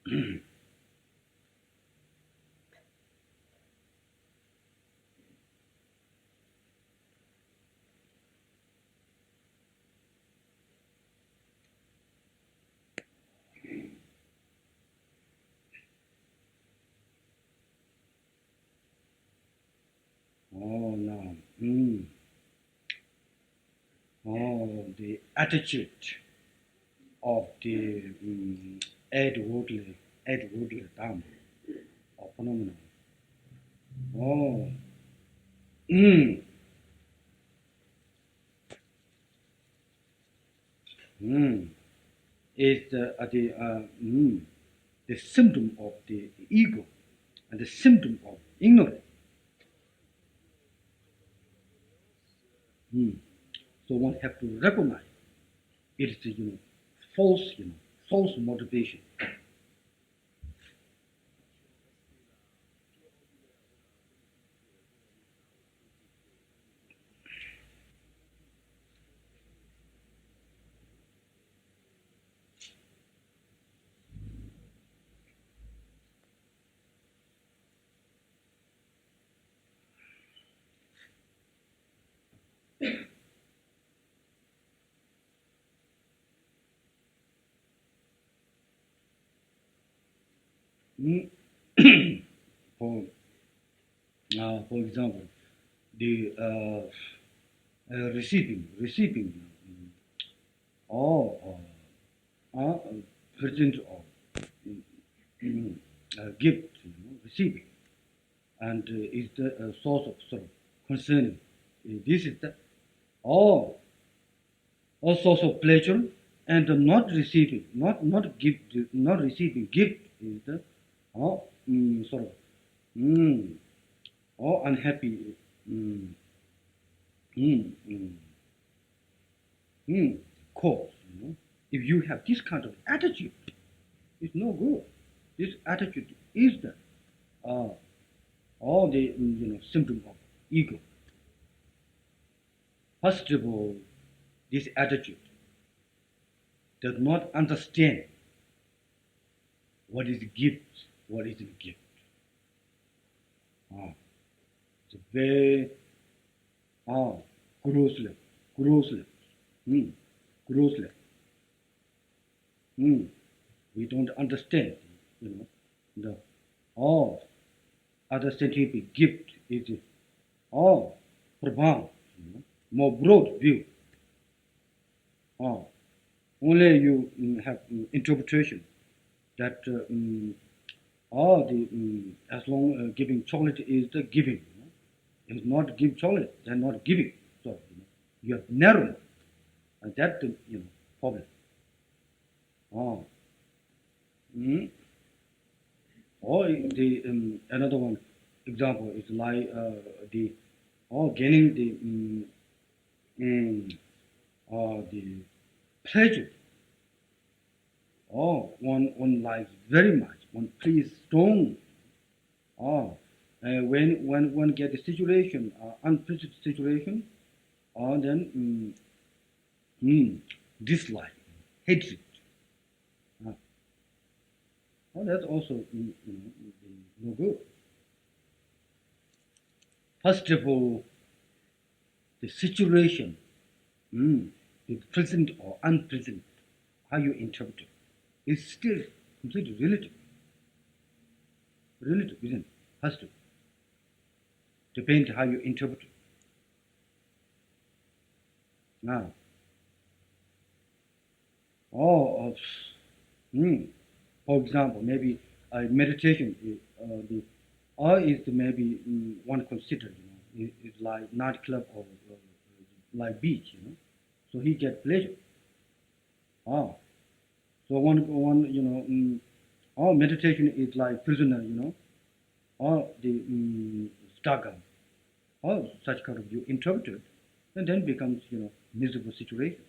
Oh, no. Oh, the attitude of the Edwardly Dharma or phenomenon. Oh, mm, mm, is the symptom of the ego and the symptom of ignorance. Mm. So one have to recognize it is false, false motivation. Mm. for for example, the receiving or present or mm, gift, receiving, and is the source of sorrow concerning. This is the all all source of pleasure, and not receiving, not gift, not receiving gift is the sorrow, mm, or unhappy. Mm, mm, mm, cause. If you have this kind of attitude, it's no good. This attitude is the uh, all the symptom of ego. First of all, this attitude does not understand what is gift, what is a gift. It's a very gross level, gross level, gross level. We don't understand, the all other scientific gift is all profound, more broad view. Only you have interpretation that all the as long giving chocolate is the giving. If not give chocolate, then not giving. So you have narrow, and that problem. Oh. Mm. Or the another one example is like the gaining the pleasure. One likes very much. One plays strong. When one get a situation, unpleasant situation, then dislike, hatred. Uh, that's also no good. First of all, the situation, the present or unpleasant, how you interpret it, is still completely relative. Relative, isn't it? Has to depend how you interpret it. Now, or for example, maybe meditation is the or is maybe one considered, is like nightclub or like beach, So he get pleasure. Ah, so one meditation is like prisoner, or the struggle, or such kind of you interpret it, and then becomes miserable situation.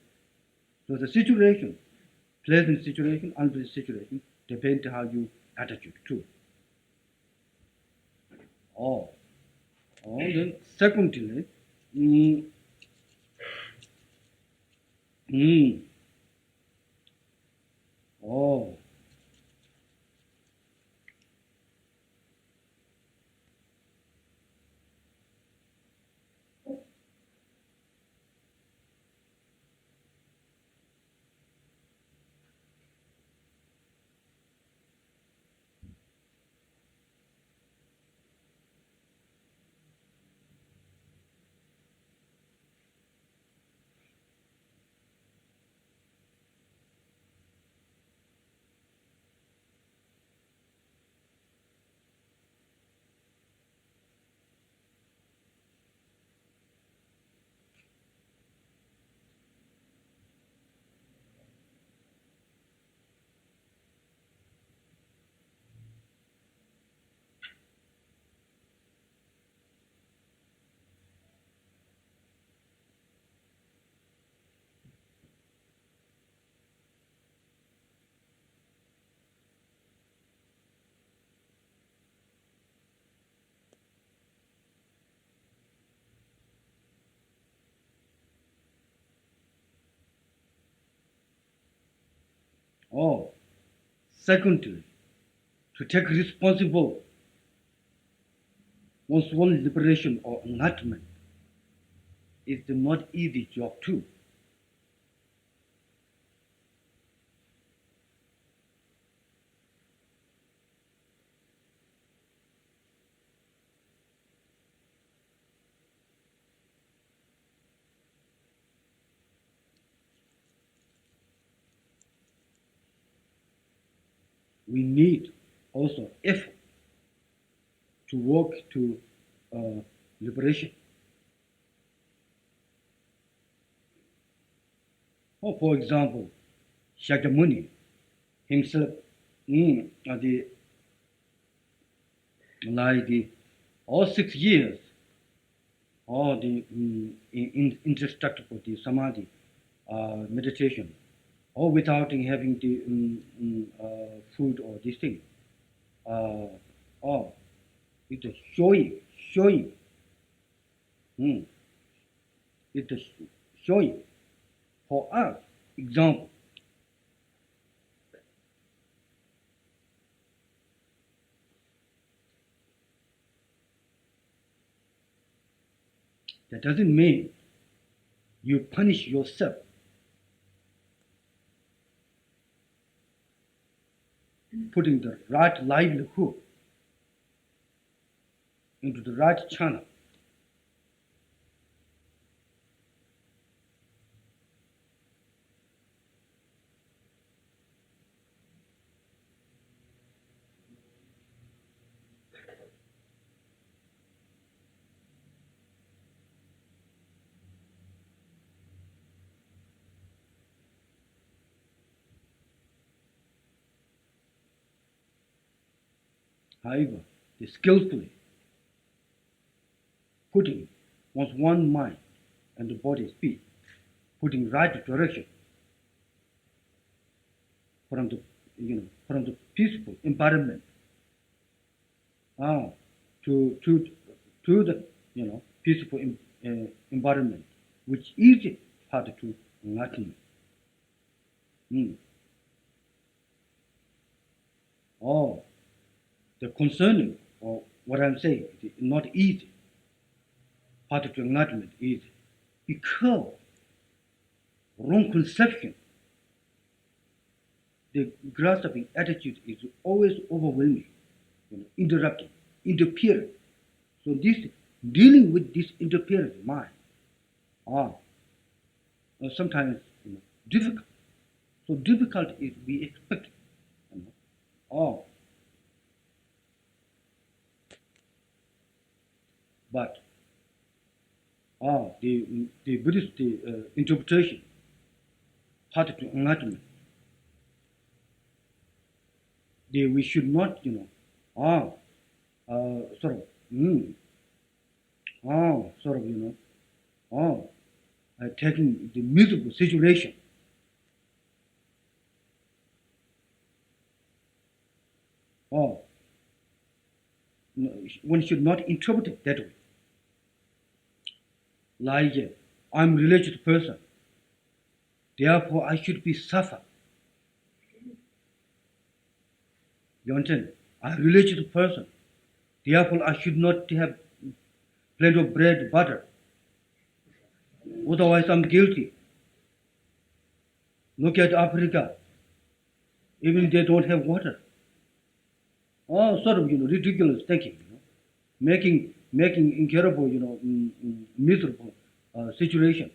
So the situation, pleasant situation, unpleasant situation, depends how you attitude to. Oh, then secondly, mm, mm, oh, Oh, secondly, to take responsible one's own liberation or enlightenment is the not easy job too. We need also effort to work to liberation. Or for example, Shakyamuni himself, the like the all 6 years, all the indestructible the samadhi meditation, or without having the food or this thing, or it's showing, mm, it's showing for us example. That doesn't mean you punish yourself. Putting the right livelihood into the right channel. However, the skillfully putting one's one mind and the body speed, putting right direction from the from the peaceful environment ah, to the peaceful environment, which is hard to enlightenment. Mm. Oh, the concerning or what I'm saying is not easy. Hard to enlightenment is because wrong conception, the grasping attitude is always overwhelming, interrupting, interfering. So this dealing with this interference mind are sometimes difficult. So difficult is we expect. Oh, but the Buddhist interpretation, hard to enlightenment, we should not, sort of, sort of, taking the miserable situation. Oh, one should not interpret it that way. Like, I'm a religious person, therefore I should be suffer. You understand? I'm a religious person, therefore I should not have plenty of bread, butter. Otherwise I'm guilty. Look at Africa, even they don't have water. Oh, sort of, ridiculous thinking, making incurable, miserable situation.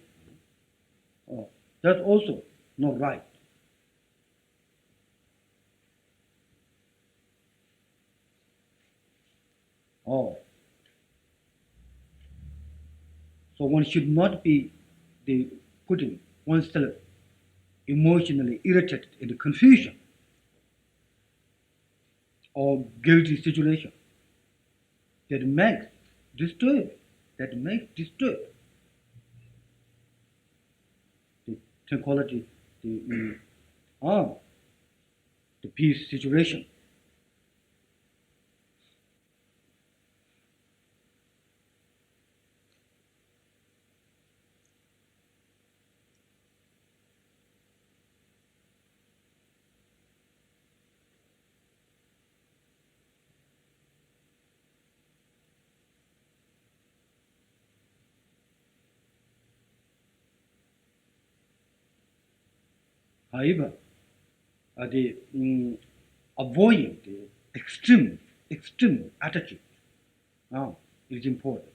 That's also not right. Oh, so one should not be putting oneself emotionally irritated in confusion or guilty situation that makes disturb, the tranquility, ah, the peace situation. However, the avoiding the extreme attitude is important.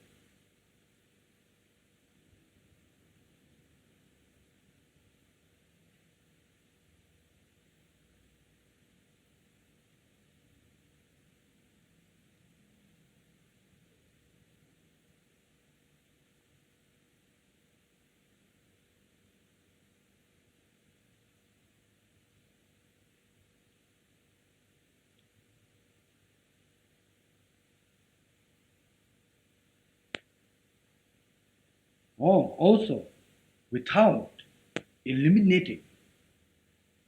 Also, without eliminating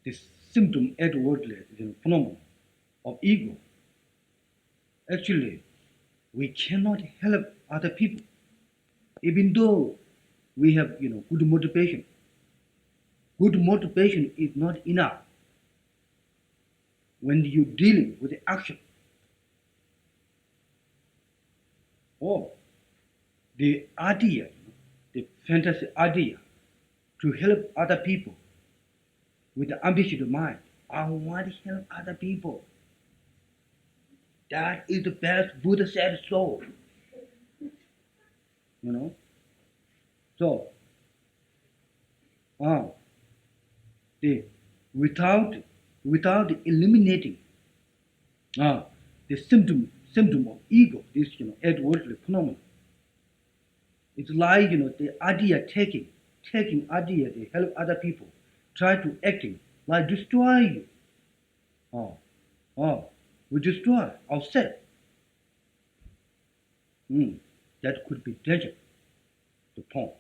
the symptom outwardly, the phenomenon of ego, actually, we cannot help other people, even though we have, good motivation. Good motivation is not enough when you're dealing with the action or the idea, the fantasy idea to help other people with the ambitious mind. I want to help other people. That is the best Buddha said so. You know? So, the without eliminating the symptom of ego, this outwardly phenomenon. It's like the idea taking idea to help other people, try to acting like destroy you. We destroy ourselves. That could be dangerous. The point.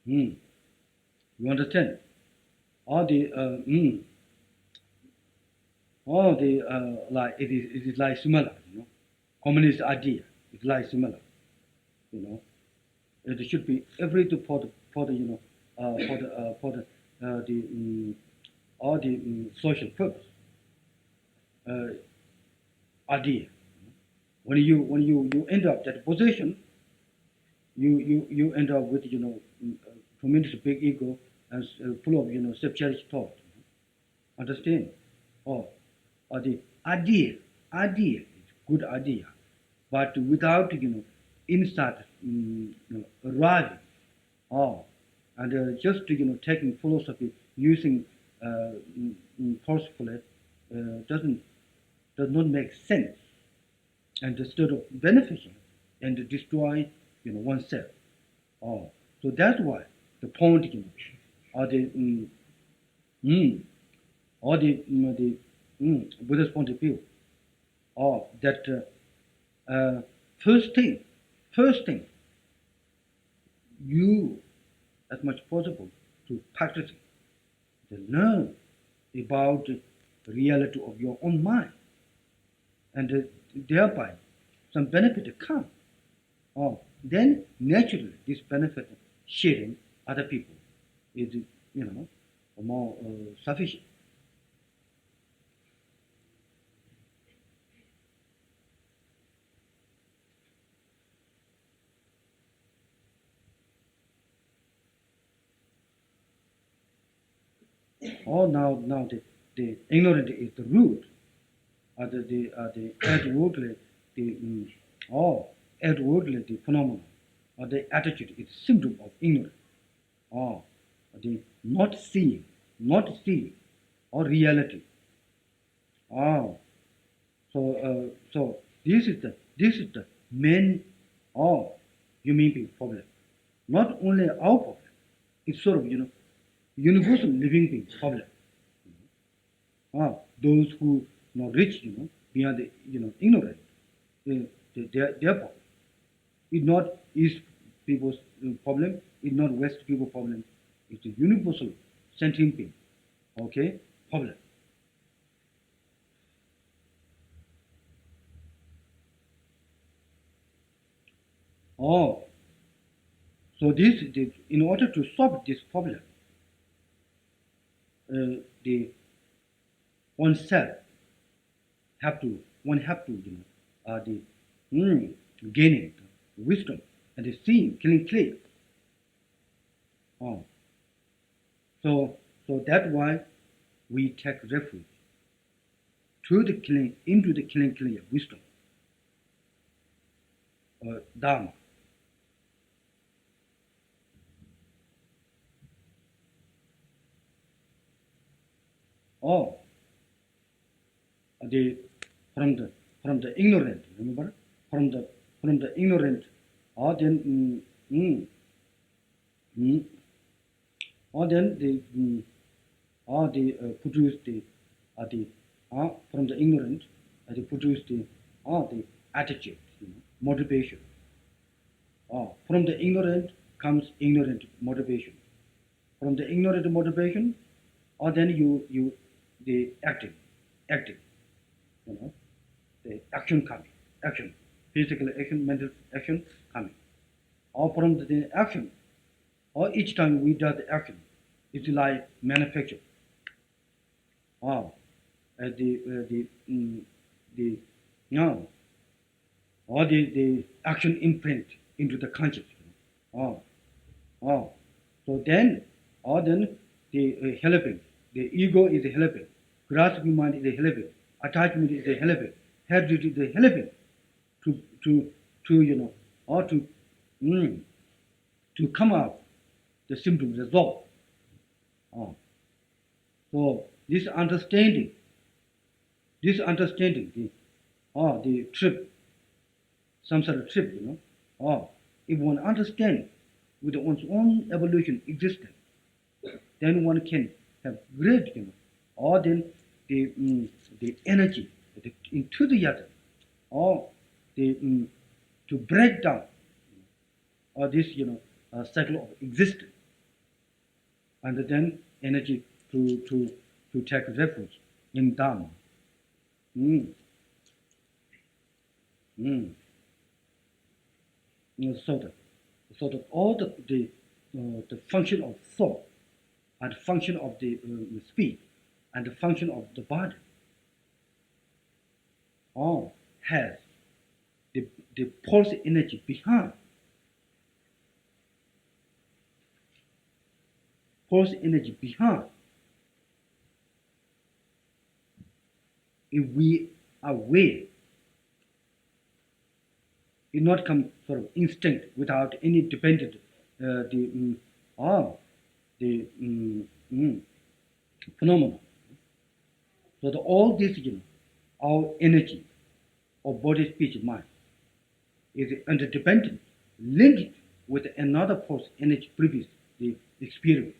You understand? Like it is like similar, communist idea. It's like similar, you know. It should be everything for the all the social purpose idea. When you end up that position, you end up with tremendous big ego and full of self-cherished thought. Understand? The idea is good idea, but without inside arriving, and just taking philosophy using forcefully does not make sense, and instead of beneficial and destroy oneself. So that's why the point or the Buddha's point of view, that first thing, you as much possible to practice to learn about the reality of your own mind, and thereby some benefit come. Then naturally this benefit sharing other people is more sufficient. Now the ignorant is the root, the outwardly outwardly the phenomenon, or the attitude is symptom of ignorance, the not seeing, or reality. So this is the main human being problem, not only our problem. It's sort of universal living being problem. Those who not rich, beyond the ignorant, their problem. It's not East people's problem. It's not West people's problem. It's a universal sentient being. Okay, problem. So in order to solve this problem, the oneself one have to the gaining wisdom and the seeing clear. So that's why we take refuge to the clean, into the clear wisdom, Dharma. Or the from the ignorant, remember, from the ignorant, or then or then the produce the from the ignorant, they produce the attitude, motivation. From the ignorant comes ignorant motivation. From the ignorant motivation, or then you the active, the action coming, action, physical action, mental action coming. Or from the action, or each time we do the action, it's like manufacture. The or the action imprint into the consciousness. Oh, oh. So then, or then the helping. The ego is helping. Grasping mind is helping. Attachment is helping. Hatred is helping to or to come out the symptom resolve. So this understanding, the trip, some sort of trip, if one understands with one's own evolution existence, then one can have great, or then the energy into the other, or the to break down, or this cycle of existence, and then energy to take refuge in Dharma. So that all the function of thought and function of the speech and the function of the body all has the pulse energy behind. Pulse energy behind. If we are aware, it not come sort of instinct without any dependent phenomena. So all this, our energy of body, speech, mind is interdependent, linked with another force energy previous the experience.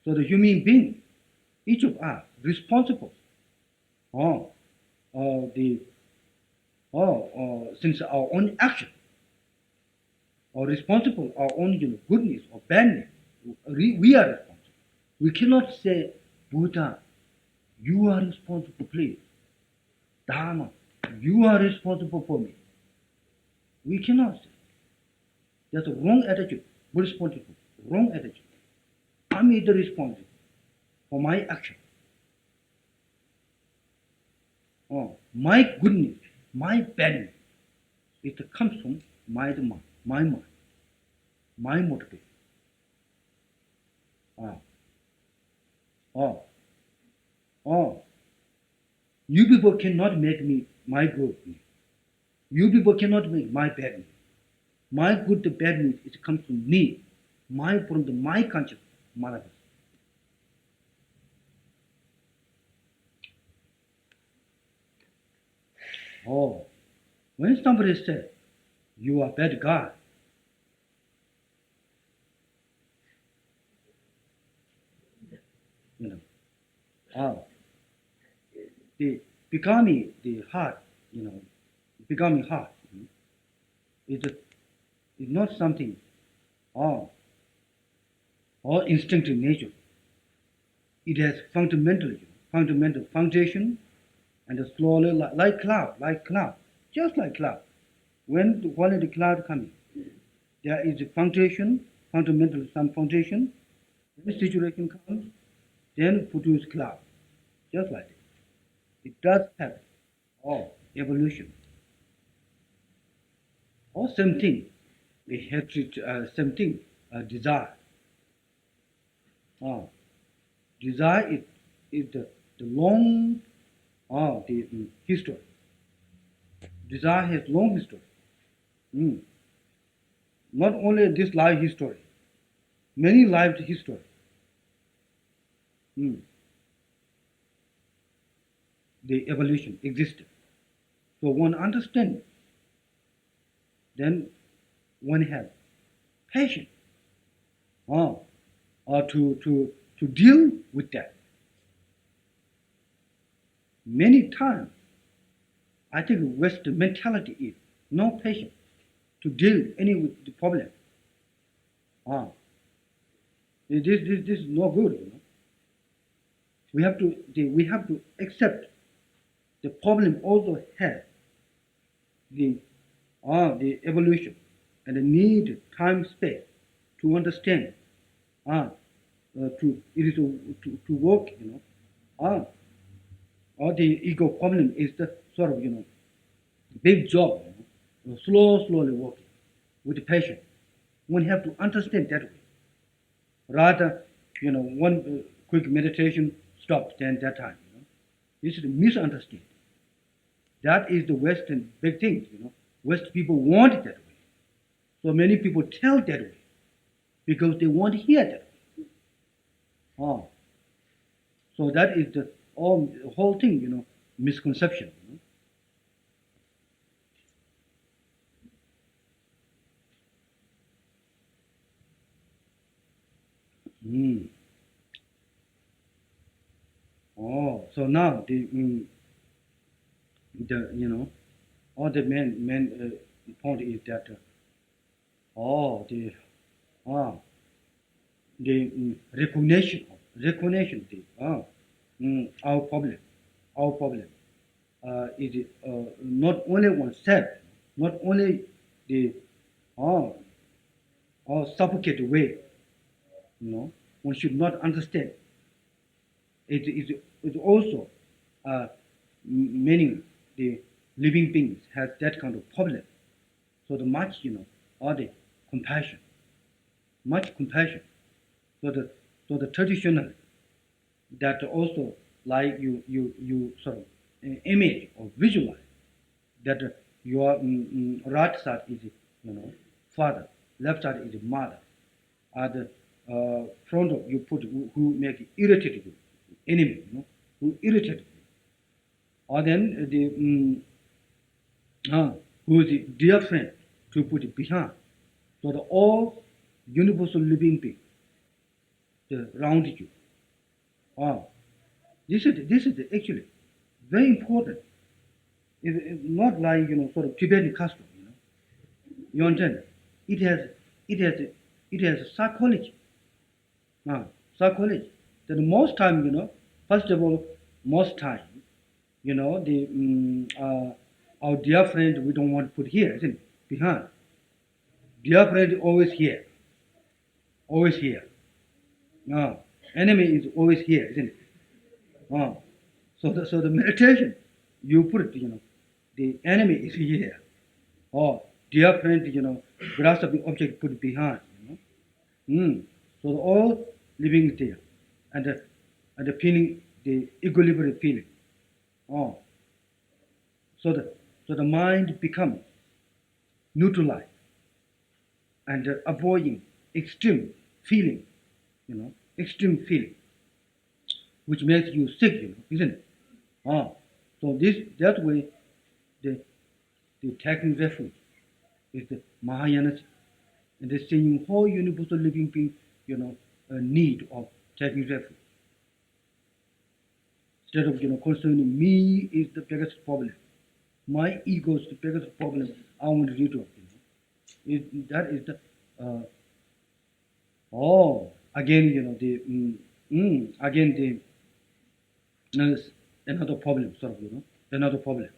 So the human being, each of us, responsible since our own action, or responsible our own goodness or badness, we are responsible. We cannot say, Buddha, you are responsible, please. Dharma, you are responsible for me. We cannot say. That's a wrong attitude. Responsible, wrong attitude. I'm either responsible for my action. My goodness, my badness, it comes from my mind, my motivation. You people cannot make me my good. You people cannot make my badness. My good, the badness, it comes from me, from my conscious manifest. When somebody says, you are bad guy, the becoming the heart, becoming heart is not something or instinctive nature. It has fundamental foundation, and slowly like cloud, just like cloud. When the cloud comes, there is a fundamental some foundation. When the situation comes, then produce cloud, just like it. It does have evolution. Or same thing, the hatred, same thing. desire. Desire is the long history. Desire has long history. Mm. Not only this life history, many life history. Mm. The evolution existed. So one understands, then one has patience to deal with that. Many times, I think Western mentality is no patience to deal any with the problem. This is no good. We have to accept the problem also has the evolution and the need time space to understand to it is to work, or the ego problem is the sort of big job, slowly working with the patient. One have to understand that way. Rather, one quick meditation stops then that time. This is a misunderstanding. That is the Western big thing. West people want it that way. So many people tell that way because they want to hear that way. So that is the whole thing, misconception. Mm. So now all the main point is that the recognition our problem is not only oneself, not only the suffocated way. One should not understand. It also meaning the living beings has that kind of problem. So the much all the compassion, much compassion. So the traditional that also like you sort of image or visualize that your right side is father, left side is mother, at the front of you put who make irritated you, enemy, who irritated you, or then the who is the dear friend to put it behind. So the all universal living being around you. This is actually very important. It's not like sort of Tibetan custom. You understand? It has psychology. Psychology. That most time, first of all, most time, our dear friend we don't want to put here, isn't it? Behind. Dear friend always here. Always here. Enemy is always here, isn't it? So the meditation, you put it, the enemy is here. Or dear friend, grasping object put behind. So all living there, and the feeling, the equilibrium feeling. So the mind becomes neutralized and avoiding extreme feeling, extreme feeling, which makes you sick, isn't it? So that way, the taking refuge is the Mahayana, and the same whole universal living being, a need of taking refuge. Instead of concerning me is the biggest problem. My ego is the biggest problem. I want to rid of. That is the again again the another problem, sort of another problem.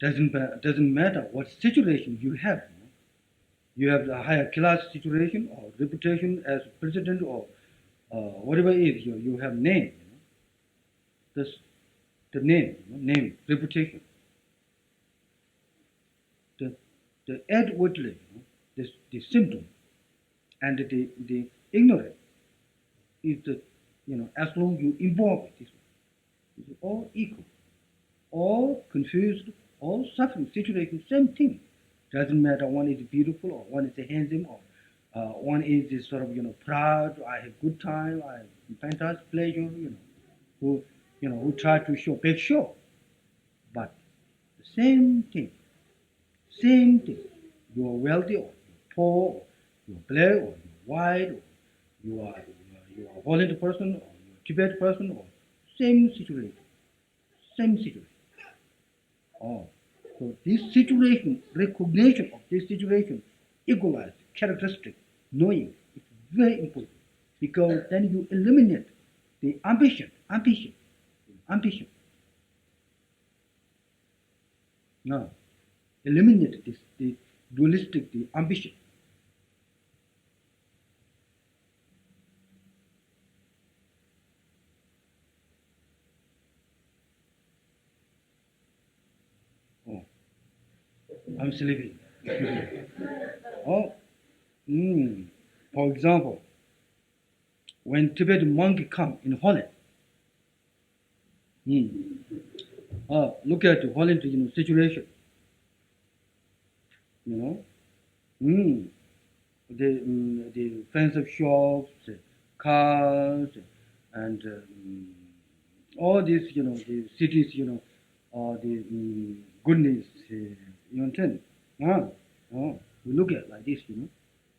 Doesn't matter what situation you have. You have a higher class situation or reputation as president or whatever it is. You have name. This the name, reputation. the outwardly, the symptom, and the ignorant is the, as long you involve it, it's all equal, all confused, all suffering situation, same thing. Doesn't matter one is beautiful or one is handsome or one is sort of proud. I have good time. I have fantastic pleasure. Who who try to show big show, but the same thing, same thing. You are wealthy or you're poor, or you're black or you're white, or you are a volunteer person or you're a Tibet person, or same situation, same situation. Oh, so this situation, recognition of this situation, equalize characteristic, knowing, it's very important because then you eliminate the ambition. No, eliminate this, the dualistic, the ambition. Oh, I'm sleeping. Oh, for example, when Tibetan monk come in Holland, look at the Holland situation. The fancy shops, cars, and all these, the cities, the goodness, you understand? We look at like this,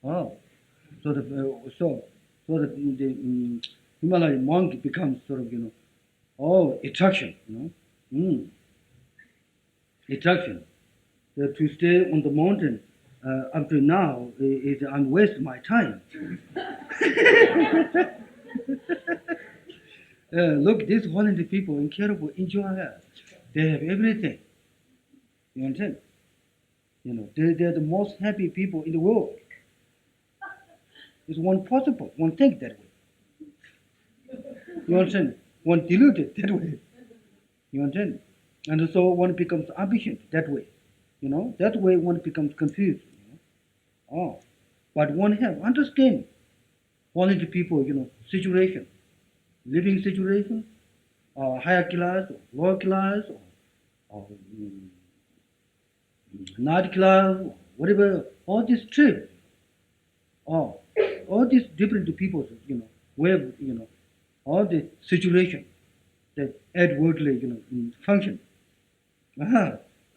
so the Himalayan monk becomes sort of, attraction, attraction. To stay on the mountain up to now I'm wasting my time. Look, these Holland people incredible, enjoy. They have everything. You understand? They're the most happy people in the world. It's one possible, one think that way. You understand? One deluded that way. You understand? And so one becomes ambitious that way. That way one becomes confused. But one have understand quality people, situation, living situation, higher class, or lower class, or night class, or whatever. All these trips, all these different people, where all the situation that outwardly, function.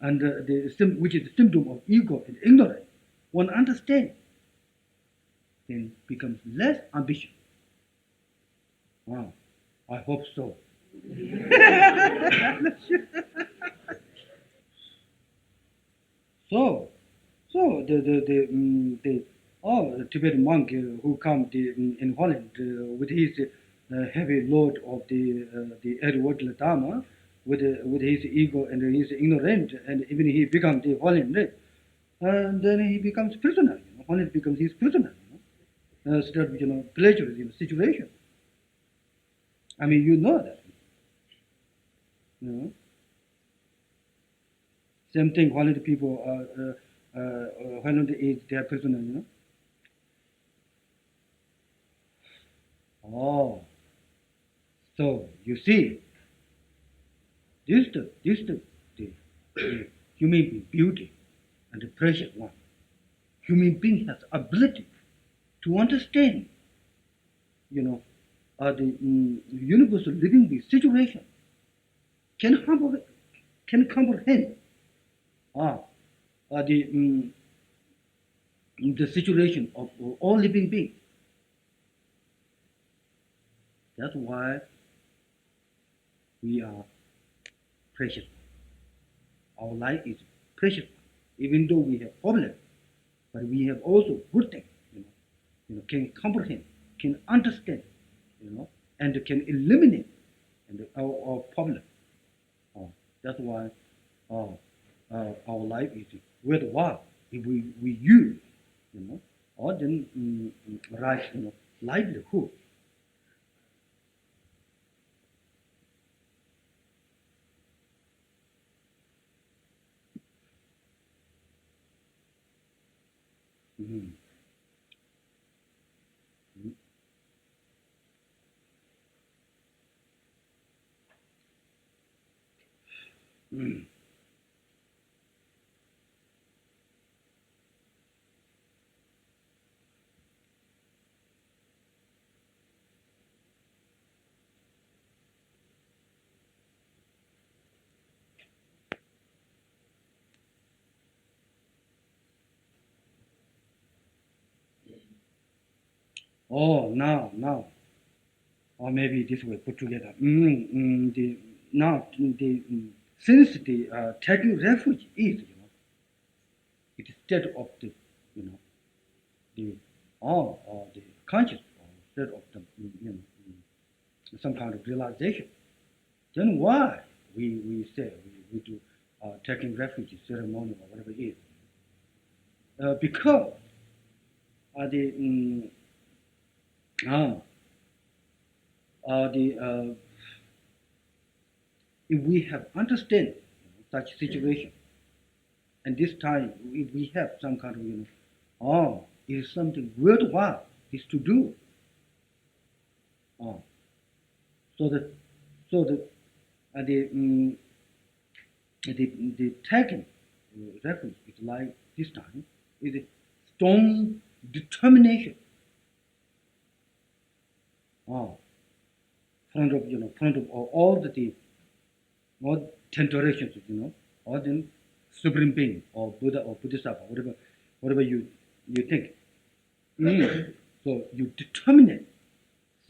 And which is the symptom of ego and ignorance, one understands, then becomes less ambition. I hope so. So, the Tibetan monk who come in Holland with his heavy load of the outward Dharma, with his ego and his ignorance, and even he becomes the Holland, and then he becomes prisoner. Holland becomes his prisoner. Instead of pleasure in the situation. I mean, you know that. Same thing. Holland people, Holland is their prisoner. Oh, so you see, this the human being beauty and the precious one. Human being has ability to understand, the universal living being situation, can comprehend the situation of all living beings. That's why we are precious. Our life is precious, even though we have problems, but we have also good things. Can comprehend, can understand, and can eliminate our problem. That's why our life is worthwhile if we use, or then right, livelihood. Mm. Mm. Oh, now, or maybe this way put together. Now, since the taking refuge is, it is state of the, you know, the all or the conscious or state of the, some kind of realization. Then why we say we do taking refuge ceremony or whatever it is? Because the if we have understand such situation, and this time if we have some kind of is something worthwhile is to do. So that so that the taking refuge is like this time is a strong determination. Front of all all tentarations, or then supreme being or Buddha or Bodhisattva, whatever you think. So you determine it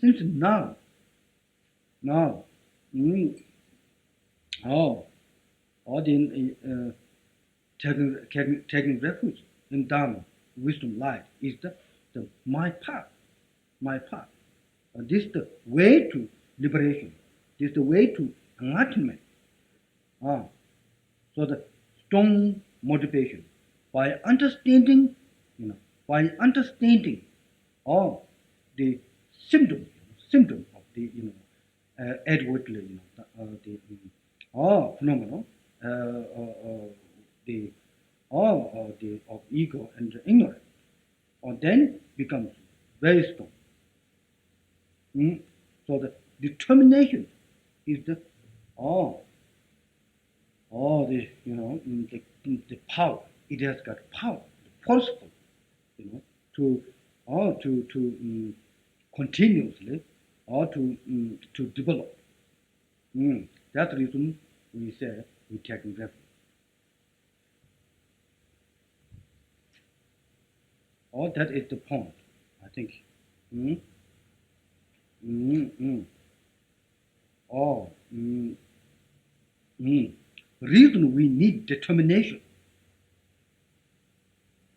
since now, or then taking refuge in Dharma, wisdom, light is the my path, my path. This is the way to liberation. This is the way to enlightenment. So the strong motivation by understanding, by understanding all the symptoms of the adequately, the phenomenon, the of ego and ignorance, or then becomes very strong. So the determination is the the power. It has got power, forceful, to continuously or to develop. That's the reason we say we take refuge. That is the point, I think. Mm? Mm, mm. Oh, mm, mm. Reason we need determination.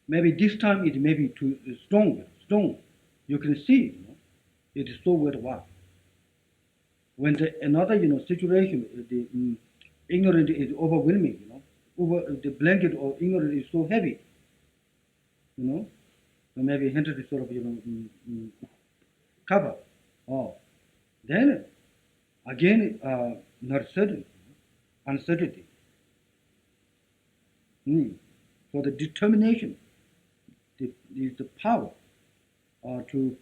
Maybe this time it may be too strong. You can see, it is so worthwhile. When another, situation, the ignorance is overwhelming, over the blanket of ignorance is so heavy, so maybe enter the sort of, cover. Then again, not certain, uncertainty. So the determination is the power to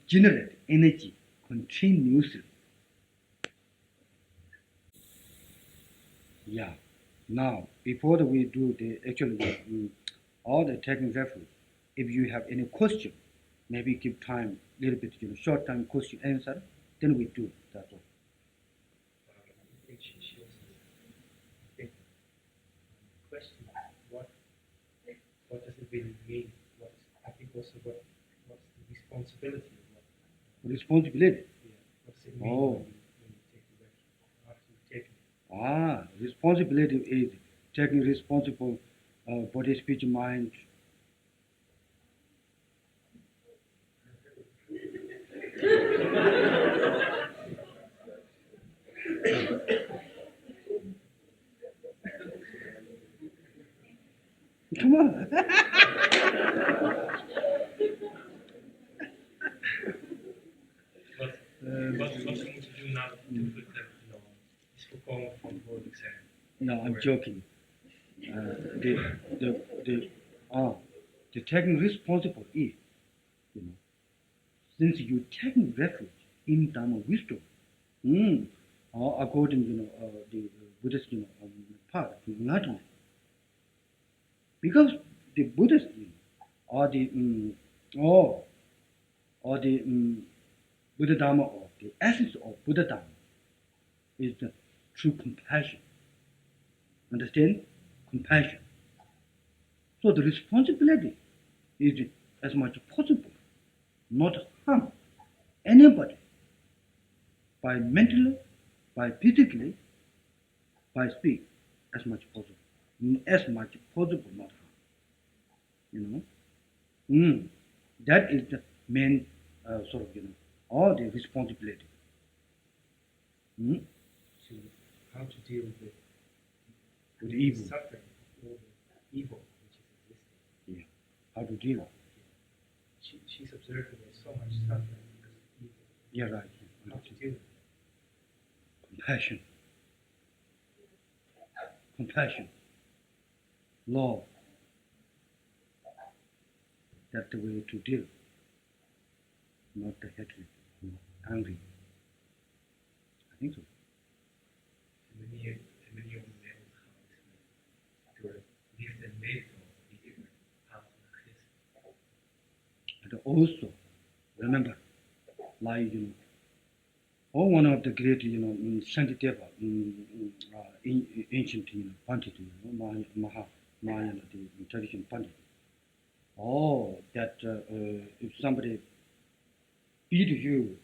generate energy continuously. Yeah. Now, before we do the actually all the taking refuge, if you have any question, maybe give time a little bit, short time question answer, then we do. That's all. I think she was the question. What does it really mean? I think also what's the responsibility of what? Responsibility. Yeah. What does it mean when you take the refuge? After you've taken it? Responsibility is taking responsible body, speech, mind. Come on. Wat we moeten doen na de toevlucht hebben genomen, is volkomen verantwoordelijk zijn. No, I'm joking. the taking responsible is, since you taking refuge in Dharma wisdom, according, the Buddhist, path to enlightenment. Because the Buddhists, or the, or the Buddha Dharma, or the essence of Buddha Dharma, is the true compassion. Understand? Compassion. So the responsibility is as much as possible not harm anybody by mentally, by physically, by speech, as much as possible. As much as possible not harm. That is the main sort of, all the responsibility. So how to deal with evil. suffering, all the evil which is existing. Yeah. How to deal. She's observing there's so much suffering because of evil. Yeah, right. How to deal with it? Compassion. Compassion. Love. That's the way to deal. Not the hatred, angry. I think so. En manier om mee om te gaan is door liefde en medelijden die ik haal naar Christus. And also, remember, like, one of the great, Shantideva, ancient, Pandit, Mahayana, the tradition Pandit. That if somebody beat you,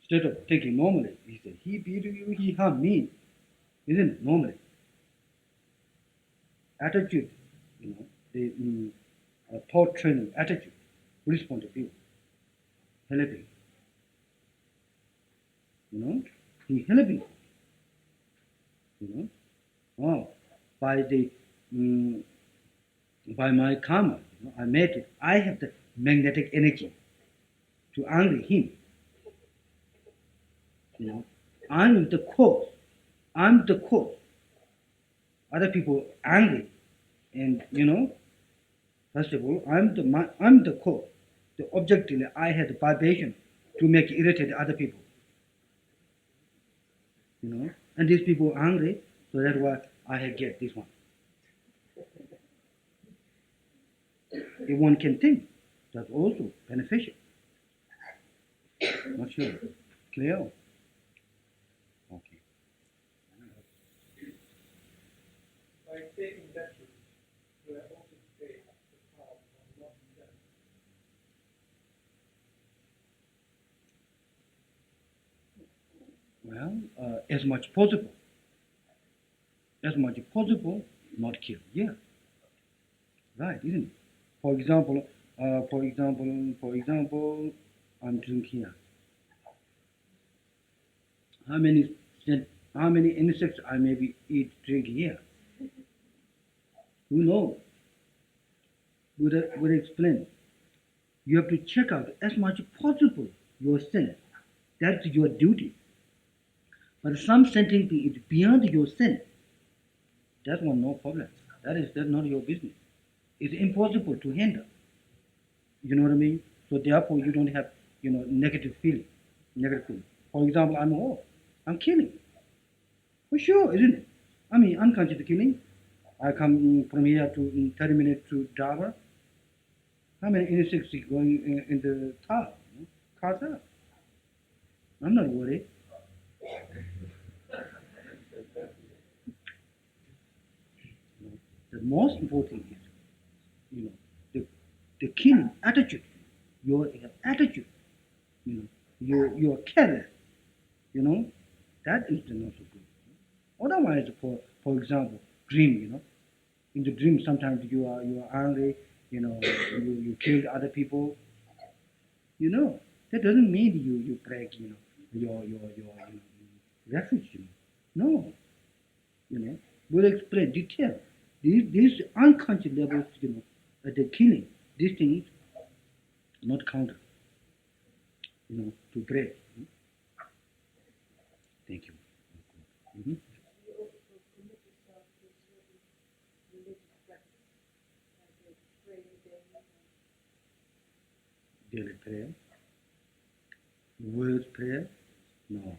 instead of thinking normally, he said, he beat you, he harmed me. Isn't it? Normally. Attitude, the thought training, attitude, Buddhist point of view, helping. He helping. By the by my karma, I made it. I have the magnetic energy to angry him. I'm the cause. I'm the cause. Other people angry, and first of all, I'm the cause. The objectively, I had the vibration to make irritate other people. And these people are angry, so that's why I had get this one. If one can think, that's also beneficial. Not sure. Clear? Okay. By taking that route, do I also take the path of not death? Well, as much possible. As much as possible, not kill. Yeah. Right, isn't it? For example, I'm drinking here. How many insects I maybe eat, drink here? Who knows? Buddha explain. You have to check out as much as possible your sin. That's your duty. But some something is beyond your sin. That's one no problem. That's not your business. It's impossible to handle. You know what I mean? So therefore you don't have, negative feeling. For example, I'm killing. For sure, isn't it? I mean, unconscious killing. I come from here to 30 minutes to Dharma. How many insects is going in the car? Car. I'm not worried. The most important is, the killing attitude. Your attitude. Your careless. That is the not so good. Otherwise, for example, dream. In the dream, sometimes you are angry. You killed other people. That doesn't mean you break. Your refuge. No. We'll explain detail. These unconscious levels, the killing, these things not counted. To break. Thank you. Mm-hmm. You also commit yourself to a certain religious practice. Daily prayer. Words prayer? No.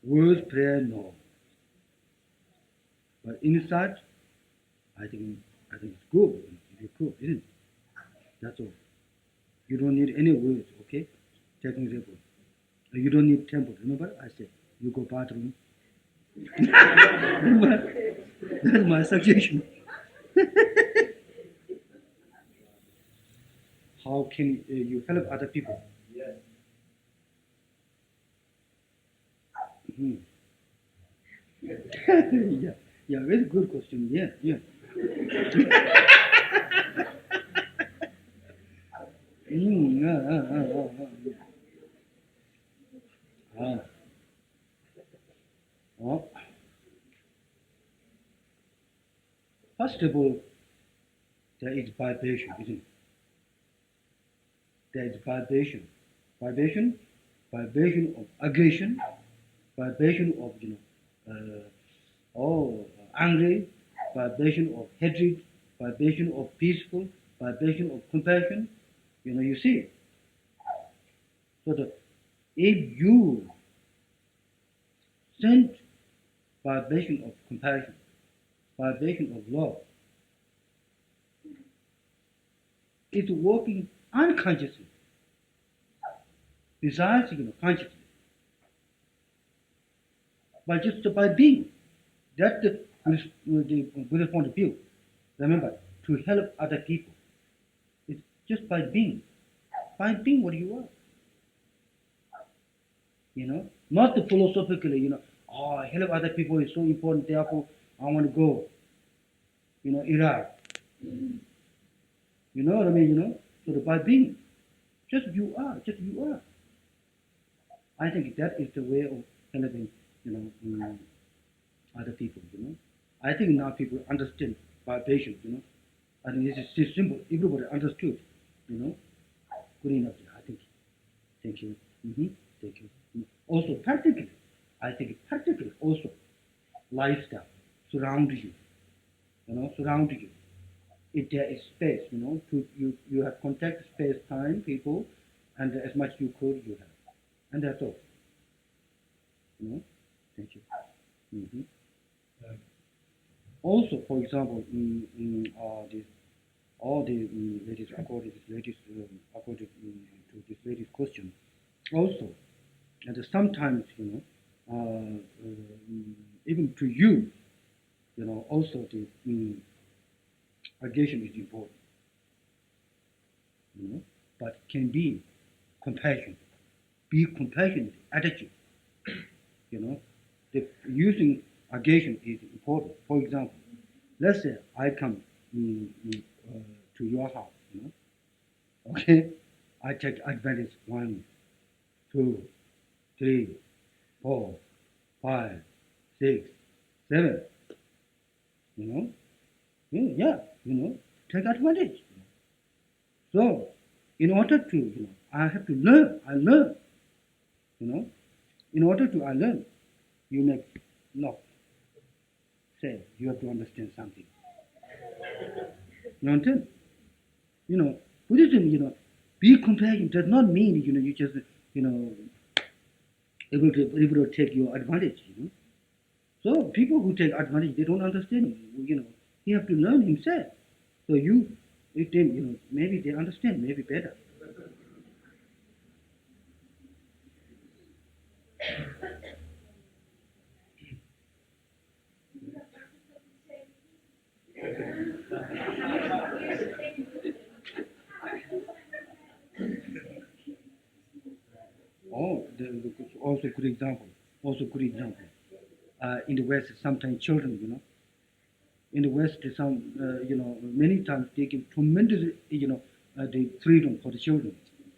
Words prayer? No. But inside, I think it's good. It's good, isn't it? That's all. You don't need any words, okay? Take an example. You don't need temple. Remember, I said you go bathroom. That's my suggestion. How can you help other people? Yes. Yeah, very good question. Yeah. Oh. First of all, there is vibration, isn't it? There is vibration. Vibration of aggression, vibration of angry, vibration of hatred, vibration of peaceful, vibration of compassion. You see. So if you send vibration of compassion, vibration of love, it's working unconsciously, besides consciously, but just by being. That's the Buddhist point of view. Remember, to help other people, it's just by being. By being what you are. Not the philosophically, help other people is so important, therefore I want to go, Iraq. You know what I mean, So by being, just you are. I think that is the way of helping, other people, I think now people understand vibration, I think this is simple. Everybody understood, Good enough, I think. Thank you. Thank you. Also practically, I think practically also, lifestyle surround you, surround you. If there is space, you have contact, space, time, people, and as much you could, you have. And that's all. Thank you. Also, for example, all the ladies, according to this lady's question, also, and sometimes, even to you, also the aggression is important, but can be compassion, be compassionate attitude, the using aggression is important. For example, let's say I come to your house, okay, I take advantage 1, 2, 3, 4, 5, 6, 7, take advantage. So, in order to, I have to learn. I learn. In order to I learn, you make say you have to understand something. You understand? Buddhism, be compassionate does not mean you just able to take your advantage. So people who take advantage, they don't understand. He have to learn himself. So maybe they understand, maybe better. Also good example. In the West, sometimes children, in the West, many times they give tremendous, the freedom for the children.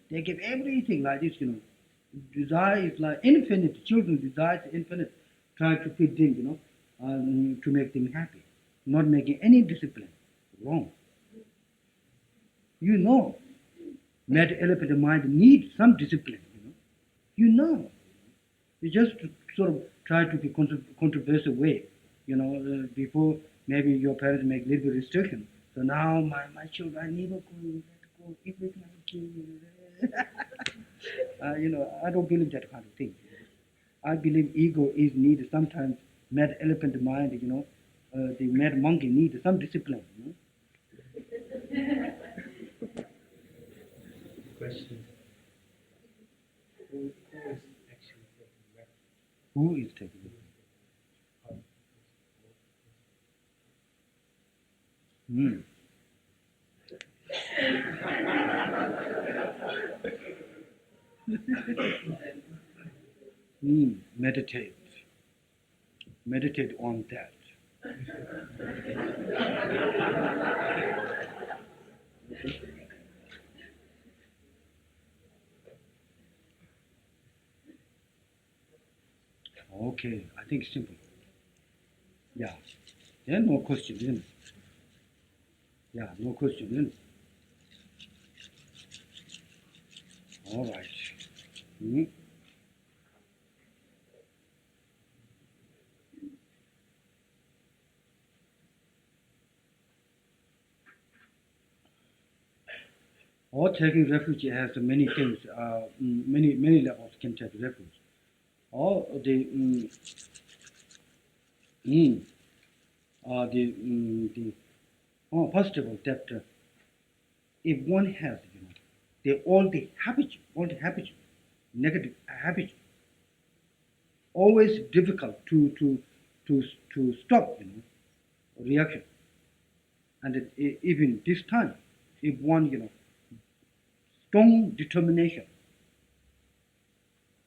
They give everything like this, Desire is like infinite. Children desire is infinite. Try to feed them, to make them happy, not making any discipline. Wrong. Mad elephant mind needs some discipline. You just sort of try to be controversial way, before maybe your parents make little restriction, So now my children, I never go everything I give. I don't believe that kind of thing. I believe ego is needed sometimes. Mad elephant mind, the mad monkey needs some discipline. Question: Who is actually taking refuge? Who is taking it? Hmm. Meditate. Meditate on that. Okay, I think it's simple. Yeah. Yeah, no question, isn't it? Yeah, no question, isn't it? All right. Hmm. Or taking refuge has many things, many levels can take refuge. Or mm, first of all, that if one has, all the habits, negative habits, always difficult to stop, reaction. And even this time, if one, strong determination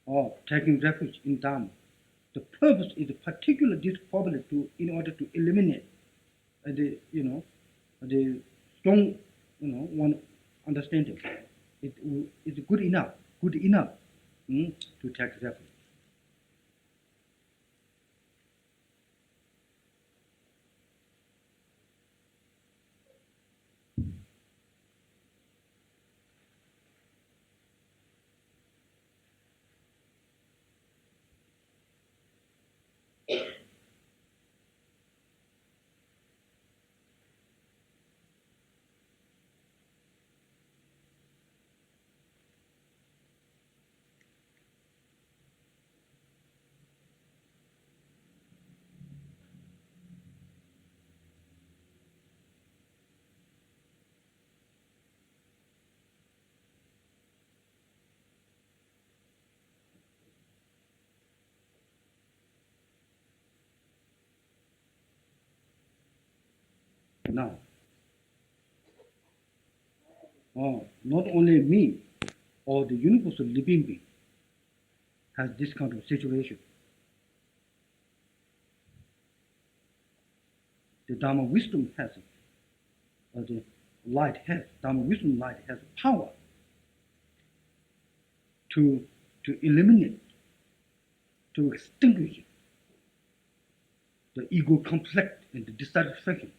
or taking refuge in Dharma, the purpose is particular this problem in order to eliminate the strong one understanding. It's good enough to take refuge. Now, not only me or the universal living being has this kind of situation. The Dharma wisdom has it. The Dharma wisdom light has power to eliminate, to extinguish the ego conflict and the dissatisfaction.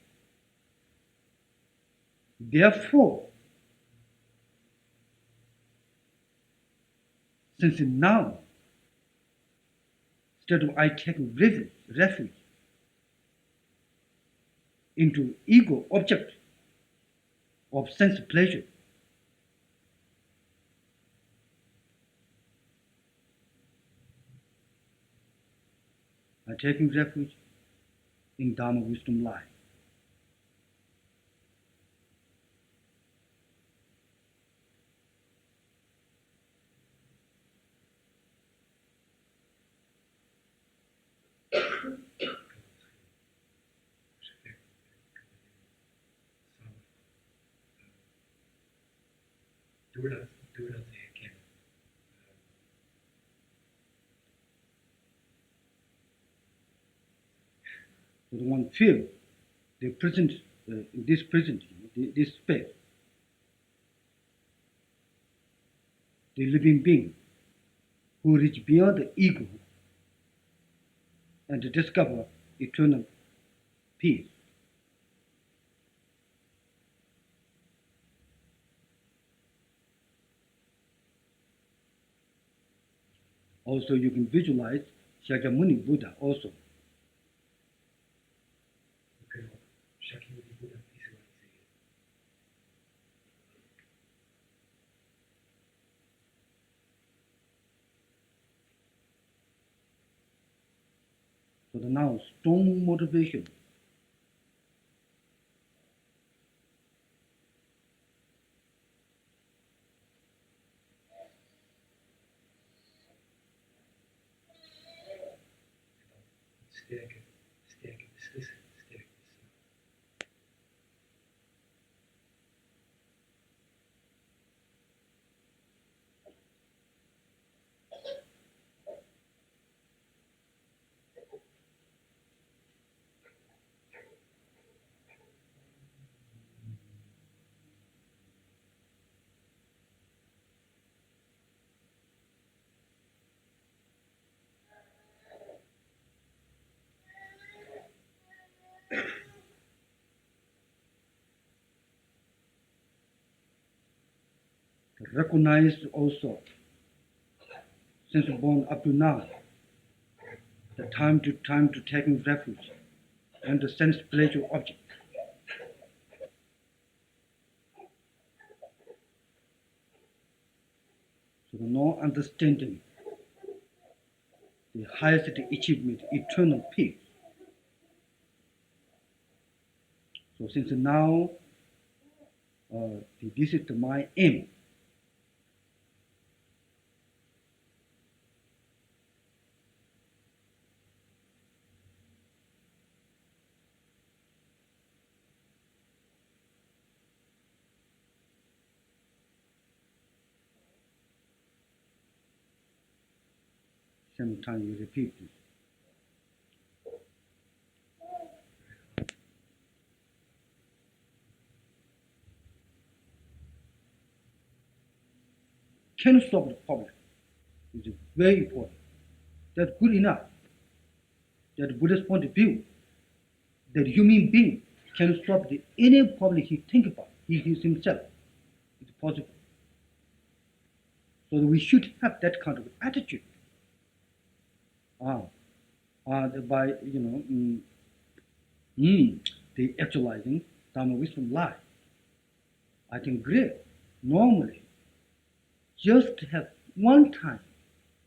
Therefore, since now, instead of I take refuge into ego object of sense pleasure, I taking refuge in Dharma wisdom light. Doordat te herkennen. So one feel the present, this present, this space, the living being who reach beyond the ego and to discover eternal peace. Also, you can visualize Shakyamuni Buddha also. We kunnen ook Shakyamuni Buddha visualiseren. So the now strong motivation. Sterke, sterke beslissen, sterke besluit. Recognize also, since born up to now, the time to taking refuge and the sense pleasure object. So the no understanding, the highest achievement, eternal peace. So since now, this is my aim. Same time you repeat this. Can solve the problem. It is very important. That's good enough. That Buddha's point of view, that human being can solve any problem he think about, he himself. It's possible. So we should have that kind of attitude. By the actualizing Dharma wisdom life. I think great. Normally, just to have one time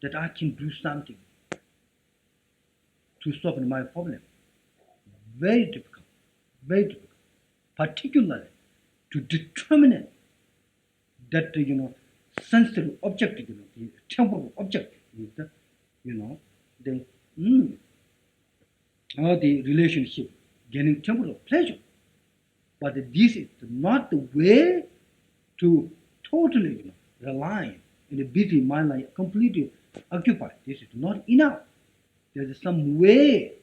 that I can do something to solve my problem. Very difficult, very difficult. Particularly to determine that sensory object, the temporal object is the relationship gaining temporal pleasure. But this is not the way to totally rely in a busy mind, like completely occupied. This is not enough. There is some way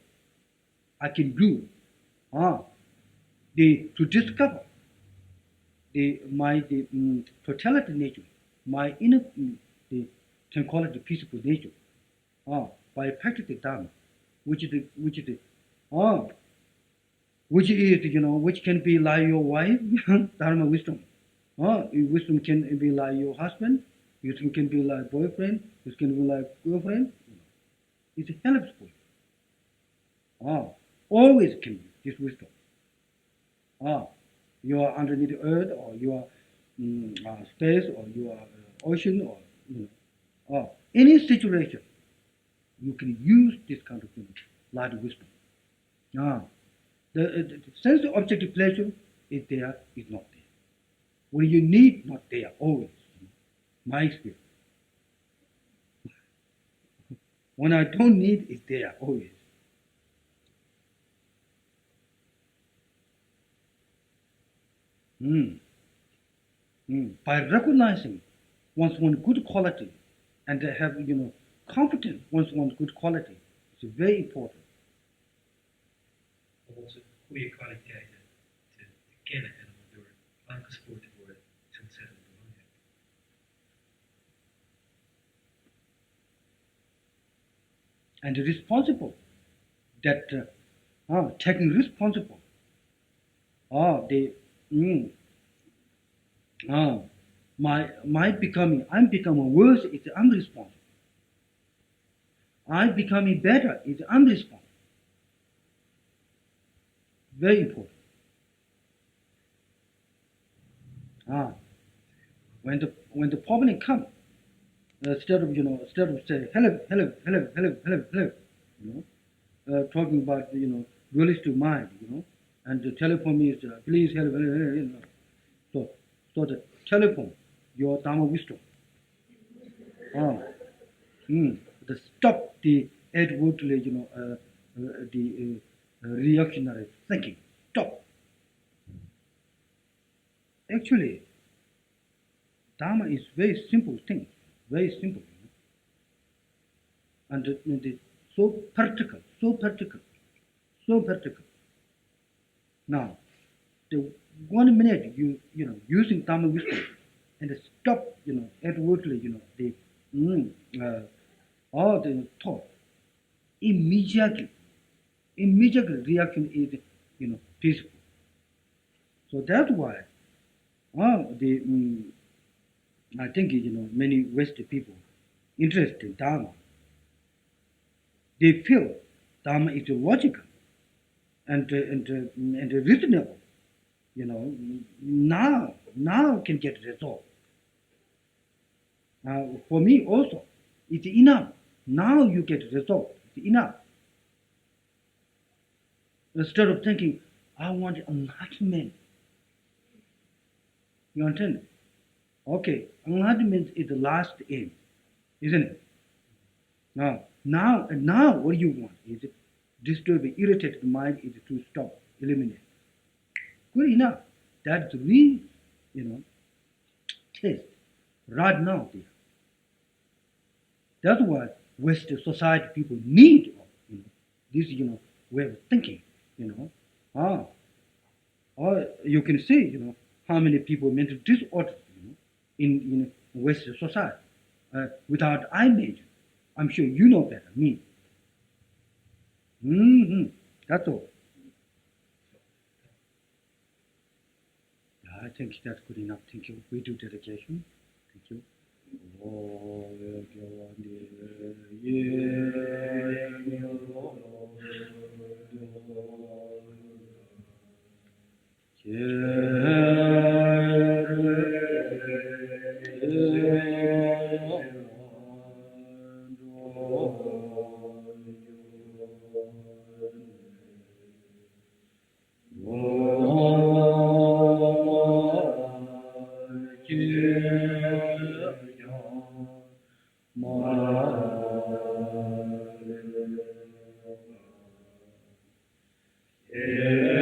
I can do to discover my totality nature, my inner the tranquility, peaceful nature, by practicing Dharma, which is which can be like your wife, Dharma wisdom. Wisdom can be like your husband, wisdom can be like boyfriend, wisdom can be like girlfriend. It helps for you. Always can be this wisdom. You are underneath the earth, or you are space, or you are ocean, or any situation, you can use this kind of light wisdom. The sense of objective pleasure is there, is not there. When you need, not there, always. My experience. When I don't need, it's there, always. By recognizing one's one good quality and have confidence one's one good quality, it's very important. Om onze goede kwaliteiten te kennen en om door aangespoord te worden, is ontzettend belangrijk. And responsible, that taking responsible, my becoming, I'm becoming worse is unresponsible. I'm becoming better is unresponsible. Very important. When the problem comes, instead of saying hello, talking about dualistic mind, and the telephone is please help, So the telephone, your Dharma wisdom. Ah, the stop the outwardly, the reactionary thinking. Stop. Actually, Dharma is very simple thing, very simple, and so practical, so practical, so practical. Now, the 1 minute using Dharma wisdom and stop outwardly the all the thought immediately reaction is peaceful. So that's why the I think many Western people interested in Dharma. They feel Dharma is logical and reasonable. Now can get resolved. For me also, it's enough. Now you get resolved. It's enough. Instead of thinking, I want enlightenment. You understand? Okay, enlightenment is the last aim, isn't it? Now, what you want is disturb, irritated mind is to stop, eliminate. Good enough. That's the real, test right now there. That's why Western society people need, this, way of thinking, Or you can see, how many people mental disorders, in Western society, without eye major. I'm sure you know better, me. That's all. I think that's good enough. Thank you. We do dedication. Thank you. Yeah.